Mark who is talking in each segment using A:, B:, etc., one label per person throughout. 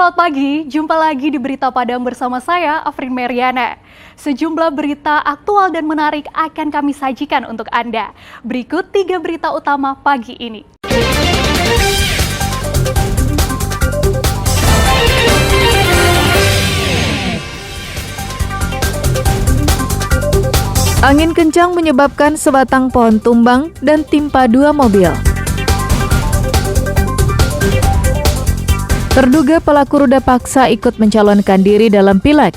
A: Selamat pagi, jumpa lagi di Berita Padang bersama saya, Afrin Meriana. Sejumlah berita aktual dan menarik akan kami sajikan untuk Anda. Berikut 3 berita utama pagi ini.
B: Angin kencang menyebabkan sebatang pohon tumbang dan timpa 2 mobil. Terduga pelaku ruda paksa ikut mencalonkan diri dalam Pileg.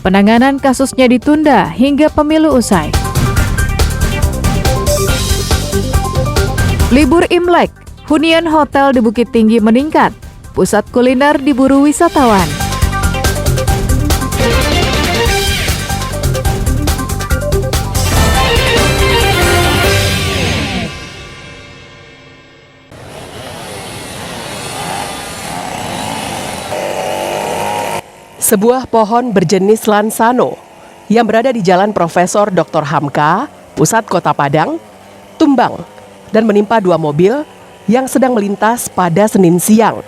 B: Penanganan kasusnya ditunda hingga pemilu usai. Libur Imlek, hunian hotel di Bukit Tinggi meningkat. Pusat kuliner diburu wisatawan.
C: Sebuah pohon berjenis lansano yang berada di Jalan Profesor Dr. Hamka, pusat Kota Padang, tumbang dan menimpa 2 mobil yang sedang melintas pada Senin siang.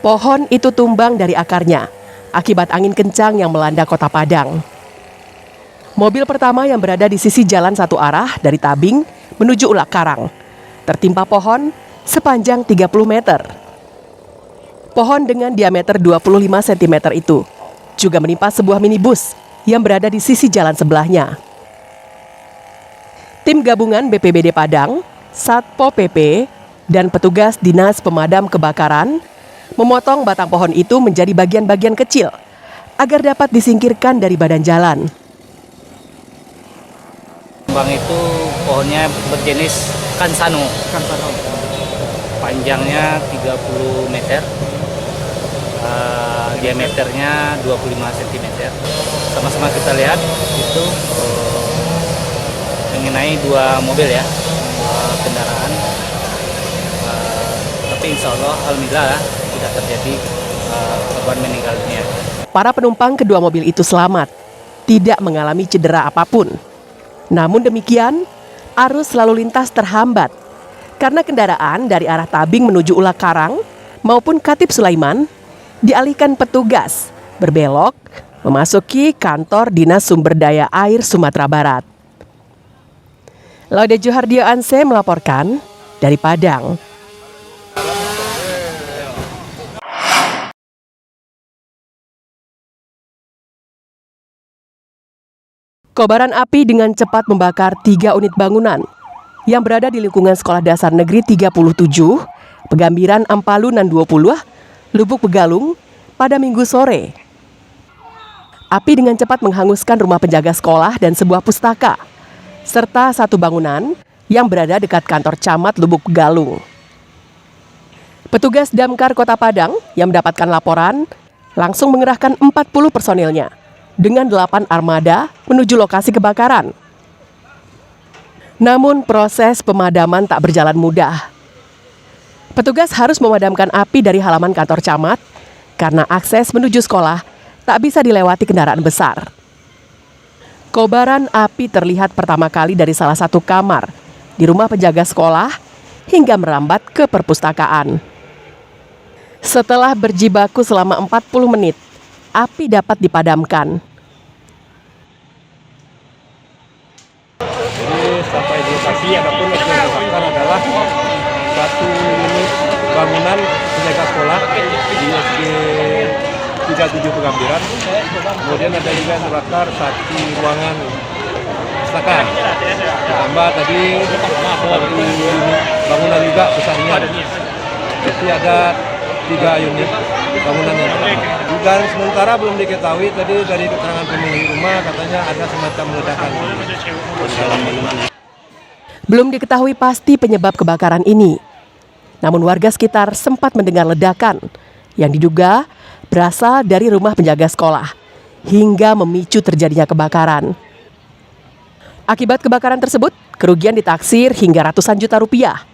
C: Pohon itu tumbang dari akarnya akibat angin kencang yang melanda Kota Padang. Mobil pertama yang berada di sisi jalan satu arah dari Tabing menuju Ulak Karang tertimpa pohon sepanjang 30 meter. Pohon dengan diameter 25 cm itu juga menimpa sebuah minibus yang berada di sisi jalan sebelahnya. Tim gabungan BPBD Padang, Satpol PP, dan petugas Dinas Pemadam Kebakaran memotong batang pohon itu menjadi bagian-bagian kecil agar dapat disingkirkan dari badan jalan.
D: Tumbang itu pohonnya berjenis Lansano. Panjangnya 30 meter. Diameternya 25 cm. Sama-sama kita lihat itu mengenai 2 mobil ya, 2 kendaraan. Tapi insya Allah alhamdulillah tidak terjadi korban meninggal dunia.
C: Para penumpang kedua mobil itu selamat, tidak mengalami cedera apapun. Namun demikian, arus lalu lintas terhambat karena kendaraan dari arah Tabing menuju Ulak Karang maupun Khatib Sulaiman dialihkan petugas berbelok memasuki kantor Dinas Sumber Daya Air Sumatera Barat. Laude Juhardio Anse melaporkan dari Padang. Kobaran api dengan cepat membakar 3 unit bangunan yang berada di lingkungan Sekolah Dasar Negeri 37, Pegambiran Ampalu Nan 20, Lubuk Begalung pada Minggu sore. Api dengan cepat menghanguskan rumah penjaga sekolah dan sebuah pustaka, serta 1 bangunan yang berada dekat kantor camat Lubuk Begalung. Petugas Damkar Kota Padang yang mendapatkan laporan langsung mengerahkan 40 personilnya dengan 8 armada menuju lokasi kebakaran. Namun proses pemadaman tak berjalan mudah. Petugas harus memadamkan api dari halaman kantor camat karena akses menuju sekolah tak bisa dilewati kendaraan besar. Kobaran api terlihat pertama kali dari salah satu kamar di rumah penjaga sekolah hingga merambat ke perpustakaan. Setelah berjibaku selama 40 menit, api dapat dipadamkan.
E: Jadi sampai di lokasi adapun yang dibakar adalah 1 unit bangunan penjaga sekolah di SD 37 Pegambiran. Kemudian ada juga yang terbakar 1 ruangan pustaka. Ditambah tadi 1 unit bangunan juga besarnya. Jadi ada 3 unit bangunan yang terbakar. Dugaan sementara belum diketahui, tadi dari keterangan pemilik rumah katanya ada semacam ledakan di dalam bangunan.
C: Belum diketahui pasti penyebab kebakaran ini. Namun warga sekitar sempat mendengar ledakan yang diduga berasal dari rumah penjaga sekolah hingga memicu terjadinya kebakaran. Akibat kebakaran tersebut, kerugian ditaksir hingga ratusan juta rupiah.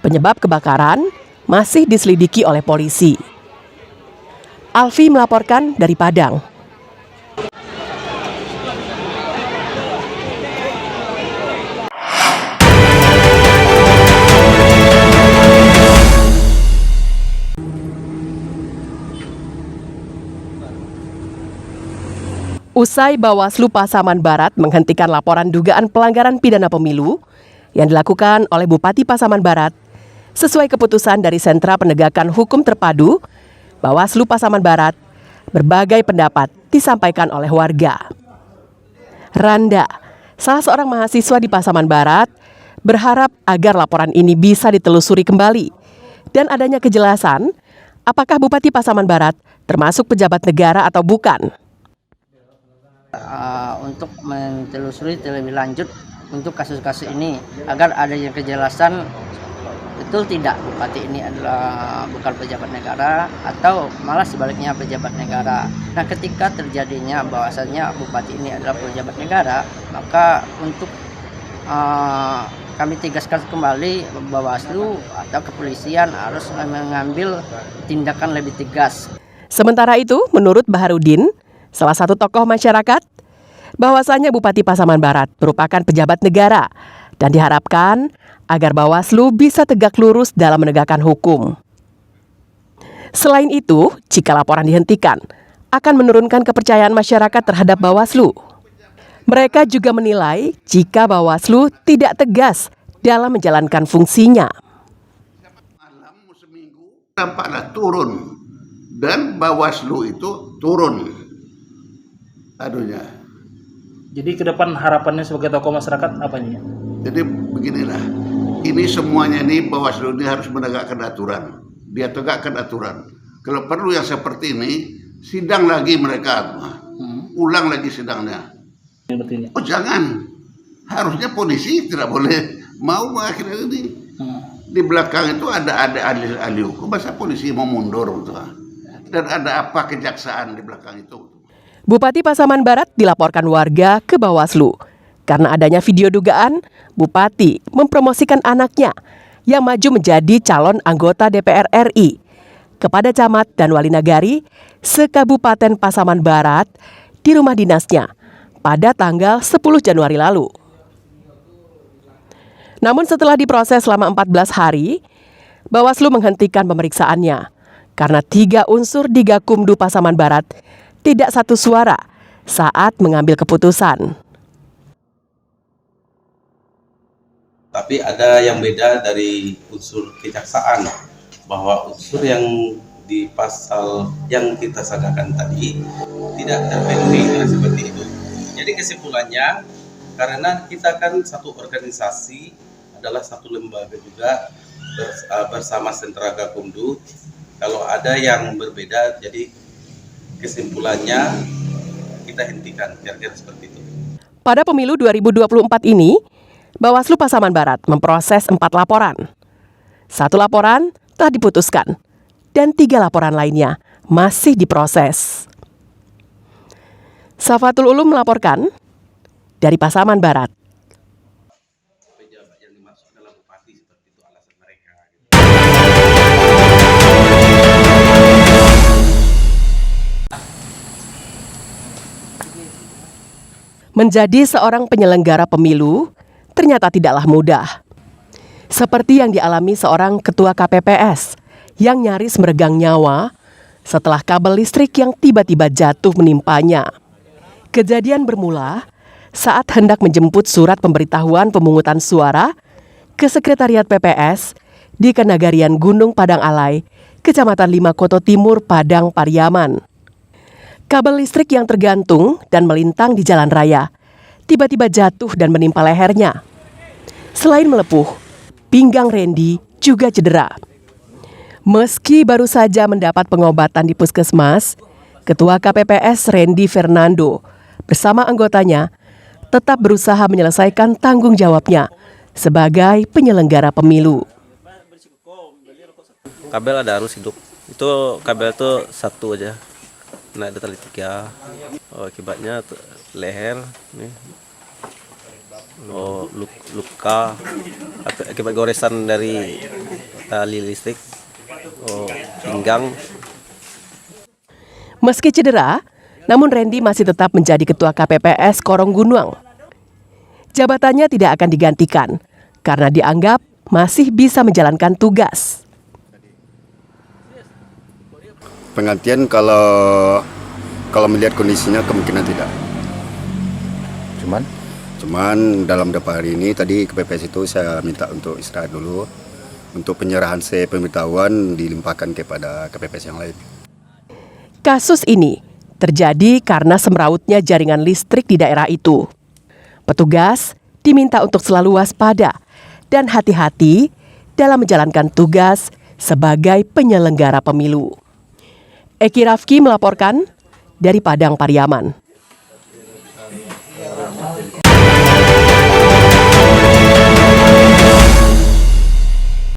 C: Penyebab kebakaran masih diselidiki oleh polisi. Alfi melaporkan dari Padang. Usai Bawaslu Pasaman Barat menghentikan laporan dugaan pelanggaran pidana pemilu yang dilakukan oleh Bupati Pasaman Barat, sesuai keputusan dari Sentra Penegakan Hukum Terpadu, Bawaslu Pasaman Barat, berbagai pendapat disampaikan oleh warga. Randa, salah seorang mahasiswa di Pasaman Barat, berharap agar laporan ini bisa ditelusuri kembali dan adanya kejelasan apakah Bupati Pasaman Barat termasuk pejabat negara atau bukan.
F: Untuk menelusuri lebih lanjut untuk kasus-kasus ini agar ada yang kejelasan betul tidak bupati ini adalah bukan pejabat negara atau malah sebaliknya pejabat negara. Nah, ketika terjadinya bahwasannya bupati ini adalah pejabat negara, maka untuk kami tegaskan kembali Bawaslu atau kepolisian harus mengambil tindakan lebih tegas.
C: Sementara itu, menurut Baharudin, salah satu tokoh masyarakat, bahwasanya Bupati Pasaman Barat merupakan pejabat negara dan diharapkan agar Bawaslu bisa tegak lurus dalam menegakkan hukum. Selain itu, jika laporan dihentikan, akan menurunkan kepercayaan masyarakat terhadap Bawaslu. Mereka juga menilai jika Bawaslu tidak tegas dalam menjalankan fungsinya.
G: Malam seminggu tampaklah turun dan Bawaslu itu turun adunya.
D: Jadi ke depan harapannya sebagai tokoh masyarakat apanya?
G: Jadi beginilah, ini semuanya ini Bawaslu ini harus menegakkan aturan. Dia tegakkan aturan. Kalau perlu yang seperti ini, sidang lagi mereka, ulang lagi sidangnya. Oh jangan, harusnya polisi tidak boleh mau mengakhiri ini. Di belakang itu ada ahli hukum, masa polisi mau mundur gitu. Dan ada apa kejaksaan di belakang itu?
C: Bupati Pasaman Barat dilaporkan warga ke Bawaslu karena adanya video dugaan Bupati mempromosikan anaknya yang maju menjadi calon anggota DPR RI kepada camat dan wali nagari se-Kabupaten Pasaman Barat di rumah dinasnya pada tanggal 10 Januari lalu. Namun setelah diproses selama 14 hari, Bawaslu menghentikan pemeriksaannya karena 3 unsur di Gakumdu Pasaman Barat tidak satu suara saat mengambil keputusan.
H: Tapi ada yang beda dari unsur kejaksaan, bahwa unsur yang di pasal yang kita sangkakan tadi tidak terpenuhi seperti itu. Jadi kesimpulannya, karena kita kan satu organisasi, adalah satu lembaga juga bersama Sentra Gakumdu. Kalau ada yang berbeda, jadi kesimpulannya kita hentikan, kira-kira seperti itu.
C: Pada pemilu 2024 ini, Bawaslu Pasaman Barat memproses 4 laporan. 1 laporan telah diputuskan dan 3 laporan lainnya masih diproses. Safatul Ulum melaporkan dari Pasaman Barat.
H: Pejabat yang dimaksud adalah bupati, seperti itu alasan mereka.
C: Menjadi seorang penyelenggara pemilu ternyata tidaklah mudah. Seperti yang dialami seorang ketua KPPS yang nyaris meregang nyawa setelah kabel listrik yang tiba-tiba jatuh menimpanya. Kejadian bermula saat hendak menjemput surat pemberitahuan pemungutan suara ke Sekretariat PPS di Kenagarian Gunung Padang Alai, Kecamatan 5 Koto Timur, Padang Pariaman. Kabel listrik yang tergantung dan melintang di jalan raya tiba-tiba jatuh dan menimpa lehernya. Selain melepuh, pinggang Randy juga cedera. Meski baru saja mendapat pengobatan di puskesmas, Ketua KPPS Randy Fernando bersama anggotanya tetap berusaha menyelesaikan tanggung jawabnya sebagai penyelenggara pemilu.
I: Kabel ada arus hidup. Itu kabel itu satu aja. Nah, ada tali 3. Akibatnya leher nih. Luka akibat goresan dari tali listrik. Pinggang.
C: Meski cedera, namun Randy masih tetap menjadi Ketua KPPS Korong Gunung. Jabatannya tidak akan digantikan karena dianggap masih bisa menjalankan tugas.
J: Penggantian kalau melihat kondisinya kemungkinan tidak. Cuman dalam beberapa hari ini tadi KPPS itu saya minta untuk istirahat dulu. Untuk penyerahan pemberitahuan dilimpahkan kepada KPPS yang lain.
C: Kasus ini terjadi karena semrautnya jaringan listrik di daerah itu. Petugas diminta untuk selalu waspada dan hati-hati dalam menjalankan tugas sebagai penyelenggara pemilu. Eki Rafki melaporkan dari Padang Pariaman.